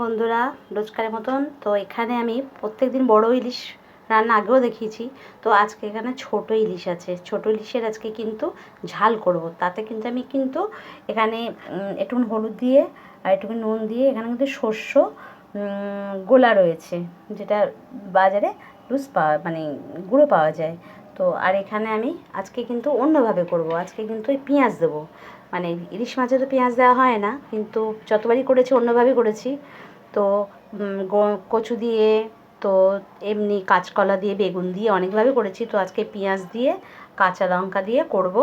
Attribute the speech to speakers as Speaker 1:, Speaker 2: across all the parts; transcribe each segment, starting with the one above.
Speaker 1: বন্ধুরা রোজকারের মতন তো এখানে আমি প্রত্যেকদিন বড় ইলিশ রান্না আগেও দেখিয়েছি। তো আজকে এখানে ছোট ইলিশ আছে, ছোট ইলিশের আজকে কিন্তু ঝাল করব। তাতে কিন্তু আমি এখানে একটু হলুদ দিয়ে আর একটু নুন দিয়ে এখানে কিন্তু শস্য গোলা রয়েছে, যেটা বাজারে গুঁড়ো পাওয়া যায়। তো আর এখানে আমি আজকে কিন্তু অন্যভাবে করব। আজকে কিন্তু পেঁয়াজ দেবো, ইলিশ মাছে তো পেঁয়াজ দেওয়া হয় না, কিন্তু যতবারই করেছি অন্যভাবে করেছি। তো কচু দিয়ে, তো এমনি কাঁচকলা দিয়ে, বেগুন দিয়ে অনেকভাবে করেছি। তো আজকে পেঁয়াজ দিয়ে কাঁচা লঙ্কা দিয়ে করব।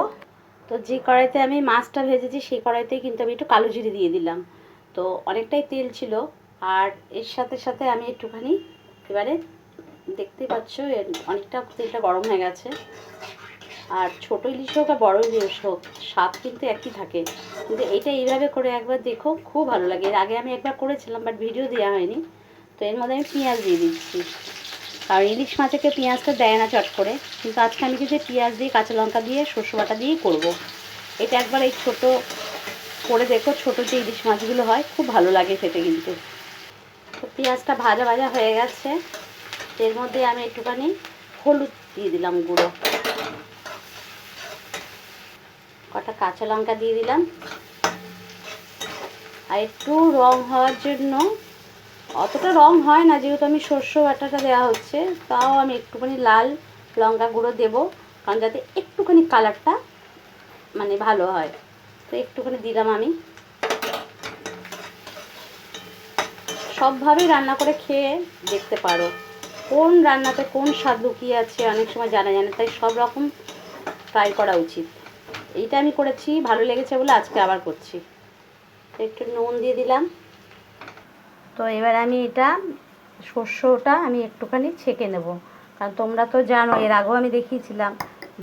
Speaker 1: তো যে কড়াইতে আমি মাছটা ভেজেছি সেই কড়াইতেই কিন্তু আমি একটু কালো জিরে দিয়ে দিলাম। তো অনেকটাই তেল ছিল। আর এর সাথে সাথে আমি একটুখানি এবারে দেখতেই পাচ্ছ অনেকটা তেলটা গরম হয়ে গেছে। আর ছোটো ইলিশ হোক আর বড়ো ইলিশ হোক, স্বাদ কিন্তু একই থাকে। কিন্তু এইটা এইভাবে করে একবার দেখো, খুব ভালো লাগে। এর আগে আমি একবার করেছিলাম, বাট ভিডিও দেওয়া হয়নি। তো এর মধ্যে আমি পেঁয়াজ দিয়ে দিচ্ছি, কারণ ইলিশ মাছেকে পেঁয়াজটা দেয় না চট করে। কিন্তু আজকে আমি কিন্তু পেঁয়াজ দিয়ে, কাঁচা লঙ্কা দিয়ে, সরষে বাটা দিয়েই করবো। এটা একবার এই ছোটো করে দেখো, ছোটো যে ইলিশ মাছগুলো হয় খুব ভালো লাগে খেতে কিন্তু। তো পেঁয়াজটা ভাজা ভাজা হয়ে গেছে। এর মধ্যে আমি একটুখানি হলুদ দিয়ে দিলাম গুঁড়ো, কটা কাঁচা লঙ্কা দিয়ে দিলাম, আর একটু রং হওয়ার জন্য, অতটা রং হয় না যেহেতু আমি সর্ষে বাটাটা দেওয়া হচ্ছে, তাও আমি একটুখানি লাল লঙ্কা গুঁড়ো দেবো, কারণ যাতে একটুখানি কালারটা ভালো হয়। তো একটুখানি দিলাম আমি। সবভাবেই রান্না করে খেয়ে দেখতে পারো কোন রান্নাতে কোন স্বাদ লুকিয়ে আছে, অনেক সময় জানা যায় না। তাই সব রকম ট্রাই করা উচিত। এইটা আমি করেছি, ভালো লেগেছে বলে আজকে আবার করছি। একটু নুন দিয়ে দিলাম। তো এবার আমি শস্যটা আমি একটুখানি ছেঁকে নেব, কারণ তোমরা তো জানো, এর আগেও আমি দেখিয়েছিলাম,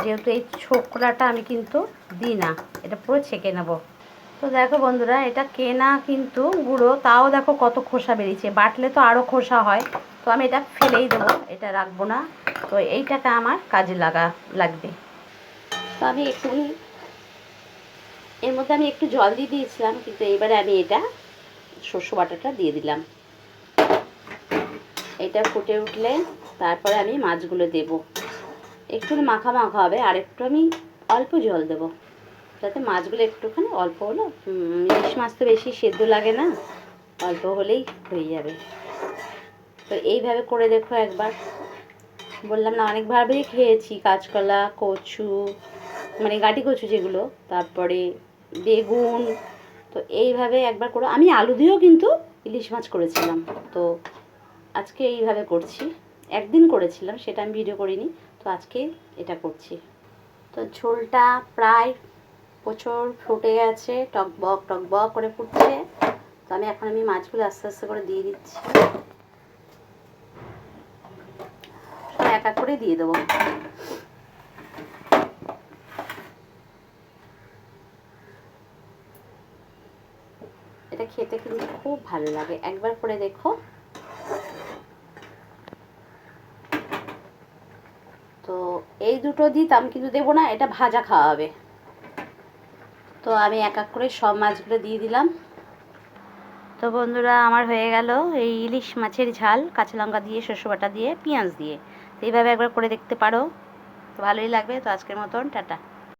Speaker 1: যেহেতু এই ছোকরাটা আমি কিন্তু দিই না, এটা পুরো ছেঁকে নেব। তো দেখো বন্ধুরা, এটা কেনা কিন্তু গুঁড়ো, তাও দেখো কত খোসা বেরিয়েছে, বাটলে তো আরও খোসা হয়। তো আমি এটা ফেলেই দেবো, এটা রাখবো না। তো এইটাকে আমার কাজে লাগবে। তো আমি একটুখানি এর মধ্যে আমি একটু জল দিয়ে দিয়েছিলাম, কিন্তু এইবারে আমি এটা শস্য বাটাটা দিয়ে দিলাম। এটা ফুটে উঠলে তারপরে আমি মাছগুলো দেব। একটু মাখা মাখা হবে, আর একটু আমি অল্প জল দেব, যাতে মাছগুলো একটুখানি অল্প হলো, ইলিশ মাছ তো বেশি সেদ্ধ লাগে না, অল্প হলেই হয়ে যাবে। তো এইভাবে করে দেখো একবার। বললাম না, অনেকভাবেই খেয়েছি, কাঁচকলা, কচু, গাঁটি কচু যেগুলো, তারপরে বেগুন। তো এইভাবে একবার করে আমি আলু দিয়েও কিন্তু ইলিশ মাছ করেছিলাম। তো আজকে এইভাবে করছি। একদিন করেছিলাম, সেটা আমি ভিডিও করিনি। তো আজকে এটা করছি। তো ঝোলটা প্রায় প্রচুর ফুটে গেছে, টকবক টকবক করে ফুটছে। তো আমি মাছগুলো আস্তে আস্তে করে দিয়ে দিচ্ছি, সব এক এক করে দিয়ে দেবো। এটা খেতে কিন্তু খুব ভালো লাগে, একবার করে দেখো। তো এই দুটো দিতাম, কিন্তু দেবো না, এটা ভাজা খাওয়া হবে। তো আমি এক এক করে সব মাছগুলো দিয়ে দিলাম। তো বন্ধুরা, আমার হয়ে গেল এই ইলিশ মাছের ঝাল, কাঁচা লঙ্কা দিয়ে, সরষে বাটা দিয়ে, পেঁয়াজ দিয়ে। এইভাবে একবার করে দেখতে পারো, তো ভালোই লাগবে। তো আজকের মতন টাটা।